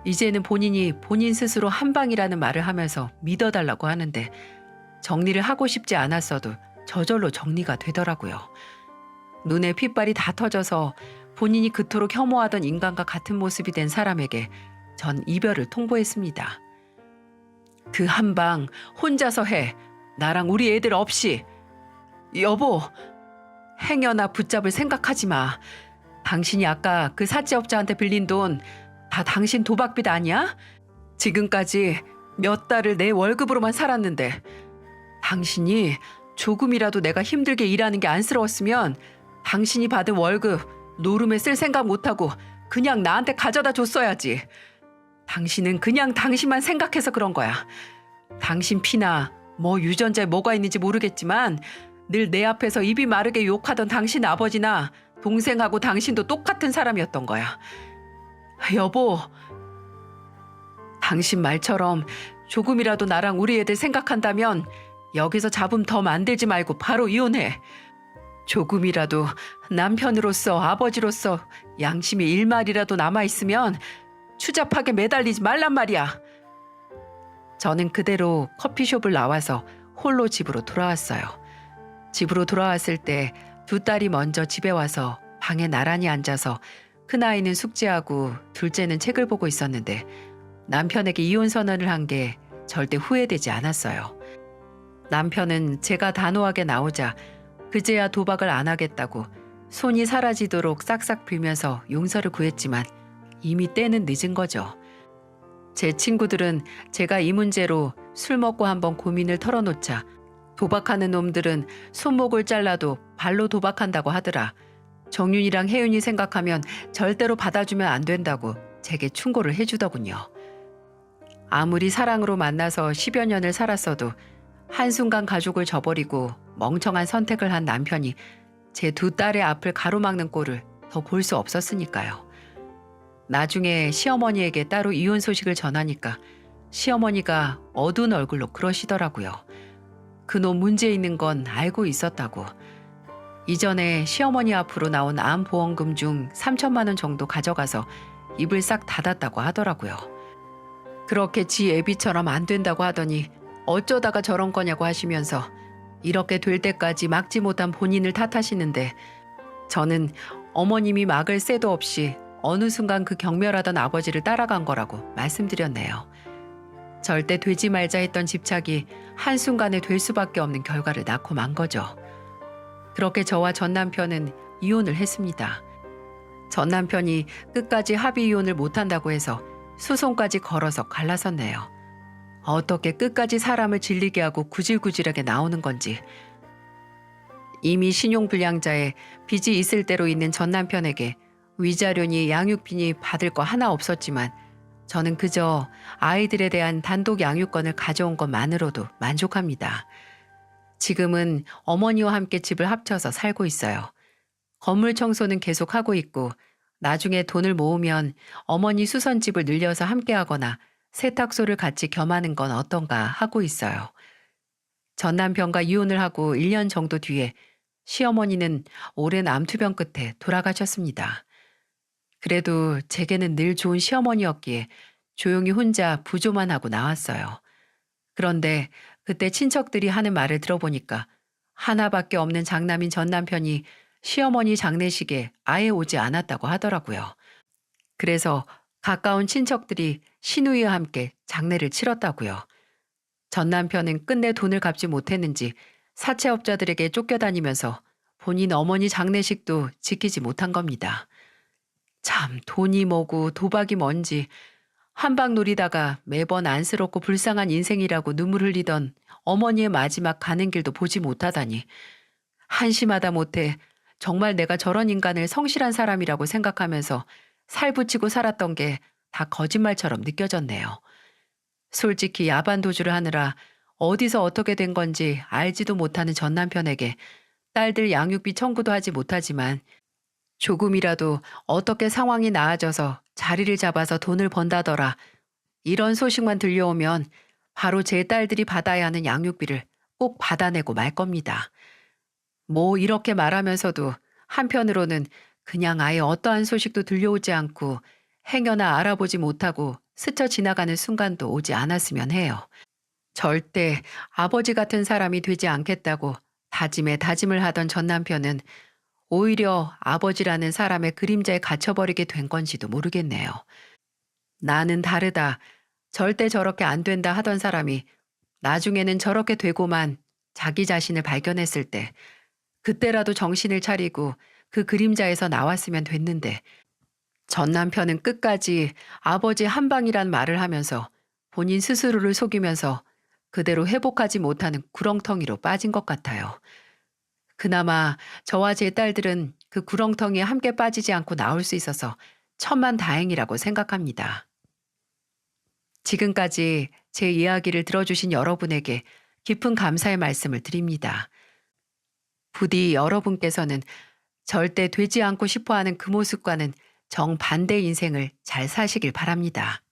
이제는 본인이 본인 스스로 한 방이라는 말을 하면서 믿어달라고 하는데 정리를 하고 싶지 않았어도 저절로 정리가 되더라고요. 눈에 핏발이 다 터져서 본인이 그토록 혐오하던 인간과 같은 모습이 된 사람에게 전 이별을 통보했습니다. 그 한 방 혼자서 해. 나랑 우리 애들 없이. 여보, 행여나 붙잡을 생각하지 마. 당신이 아까 그 사채업자한테 빌린 돈 다 당신 도박빚 아니야? 지금까지 몇 달을 내 월급으로만 살았는데 당신이 조금이라도 내가 힘들게 일하는 게 안쓰러웠으면 당신이 받은 월급 노름에 쓸 생각 못하고 그냥 나한테 가져다 줬어야지. 당신은 그냥 당신만 생각해서 그런 거야. 당신 피나 뭐 유전자에 뭐가 있는지 모르겠지만 늘 내 앞에서 입이 마르게 욕하던 당신 아버지나 동생하고 당신도 똑같은 사람이었던 거야. 여보, 당신 말처럼 조금이라도 나랑 우리 애들 생각한다면 여기서 잡음 더 만들지 말고 바로 이혼해. 조금이라도 남편으로서 아버지로서 양심이 일말이라도 남아있으면 추잡하게 매달리지 말란 말이야. 저는 그대로 커피숍을 나와서 홀로 집으로 돌아왔어요. 집으로 돌아왔을 때 두 딸이 먼저 집에 와서 방에 나란히 앉아서 큰아이는 숙제하고 둘째는 책을 보고 있었는데 남편에게 이혼 선언을 한 게 절대 후회되지 않았어요. 남편은 제가 단호하게 나오자 그제야 도박을 안 하겠다고 손이 사라지도록 싹싹 빌면서 용서를 구했지만 이미 때는 늦은 거죠. 제 친구들은 제가 이 문제로 술 먹고 한번 고민을 털어놓자 도박하는 놈들은 손목을 잘라도 발로 도박한다고 하더라. 정윤이랑 혜윤이 생각하면 절대로 받아주면 안 된다고 제게 충고를 해주더군요. 아무리 사랑으로 만나서 10여 년을 살았어도 한순간 가족을 저버리고 멍청한 선택을 한 남편이 제 두 딸의 앞을 가로막는 꼴을 더 볼 수 없었으니까요. 나중에 시어머니에게 따로 이혼 소식을 전하니까 시어머니가 어두운 얼굴로 그러시더라고요. 그놈 문제 있는 건 알고 있었다고. 이전에 시어머니 앞으로 나온 암보험금 중 3천만 원 정도 가져가서 입을 싹 닫았다고 하더라고요. 그렇게 지 애비처럼 안 된다고 하더니 어쩌다가 저런 거냐고 하시면서 이렇게 될 때까지 막지 못한 본인을 탓하시는데 저는 어머님이 막을 새도 없이 어느 순간 그 경멸하던 아버지를 따라간 거라고 말씀드렸네요. 절대 되지 말자 했던 집착이 한순간에 될 수밖에 없는 결과를 낳고 만 거죠. 그렇게 저와 전 남편은 이혼을 했습니다. 전 남편이 끝까지 합의 이혼을 못한다고 해서 소송까지 걸어서 갈라섰네요. 어떻게 끝까지 사람을 질리게 하고 구질구질하게 나오는 건지. 이미 신용불량자에 빚이 있을 대로 있는 전 남편에게 위자료니 양육비니 받을 거 하나 없었지만 저는 그저 아이들에 대한 단독 양육권을 가져온 것만으로도 만족합니다. 지금은 어머니와 함께 집을 합쳐서 살고 있어요. 건물 청소는 계속 하고 있고 나중에 돈을 모으면 어머니 수선집을 늘려서 함께 하거나 세탁소를 같이 겸하는 건 어떤가 하고 있어요. 전 남편과 이혼을 하고 1년 정도 뒤에 시어머니는 오랜 암투병 끝에 돌아가셨습니다. 그래도 제게는 늘 좋은 시어머니였기에 조용히 혼자 부조만 하고 나왔어요. 그런데 그때 친척들이 하는 말을 들어보니까 하나밖에 없는 장남인 전 남편이 시어머니 장례식에 아예 오지 않았다고 하더라고요. 그래서 가까운 친척들이 시누이와 함께 장례를 치렀다고요. 전 남편은 끝내 돈을 갚지 못했는지 사채업자들에게 쫓겨다니면서 본인 어머니 장례식도 지키지 못한 겁니다. 참 돈이 뭐고 도박이 뭔지 한방 노리다가 매번 안쓰럽고 불쌍한 인생이라고 눈물 흘리던 어머니의 마지막 가는 길도 보지 못하다니 한심하다 못해 정말 내가 저런 인간을 성실한 사람이라고 생각하면서 살붙이고 살았던 게 다 거짓말처럼 느껴졌네요. 솔직히 야반 도주를 하느라 어디서 어떻게 된 건지 알지도 못하는 전 남편에게 딸들 양육비 청구도 하지 못하지만 조금이라도 어떻게 상황이 나아져서 자리를 잡아서 돈을 번다더라. 이런 소식만 들려오면 바로 제 딸들이 받아야 하는 양육비를 꼭 받아내고 말 겁니다. 뭐 이렇게 말하면서도 한편으로는 그냥 아예 어떠한 소식도 들려오지 않고 행여나 알아보지 못하고 스쳐 지나가는 순간도 오지 않았으면 해요. 절대 아버지 같은 사람이 되지 않겠다고 다짐에 다짐을 하던 전 남편은 오히려 아버지라는 사람의 그림자에 갇혀버리게 된 건지도 모르겠네요. 나는 다르다. 절대 저렇게 안 된다 하던 사람이 나중에는 저렇게 되고만 자기 자신을 발견했을 때 그때라도 정신을 차리고 그 그림자에서 나왔으면 됐는데 전 남편은 끝까지 아버지 한 방이란 말을 하면서 본인 스스로를 속이면서 그대로 회복하지 못하는 구렁텅이로 빠진 것 같아요. 그나마 저와 제 딸들은 그 구렁텅이에 함께 빠지지 않고 나올 수 있어서 천만 다행이라고 생각합니다. 지금까지 제 이야기를 들어주신 여러분에게 깊은 감사의 말씀을 드립니다. 부디 여러분께서는 절대 되지 않고 싶어 하는 그 모습과는 정반대 인생을 잘 사시길 바랍니다.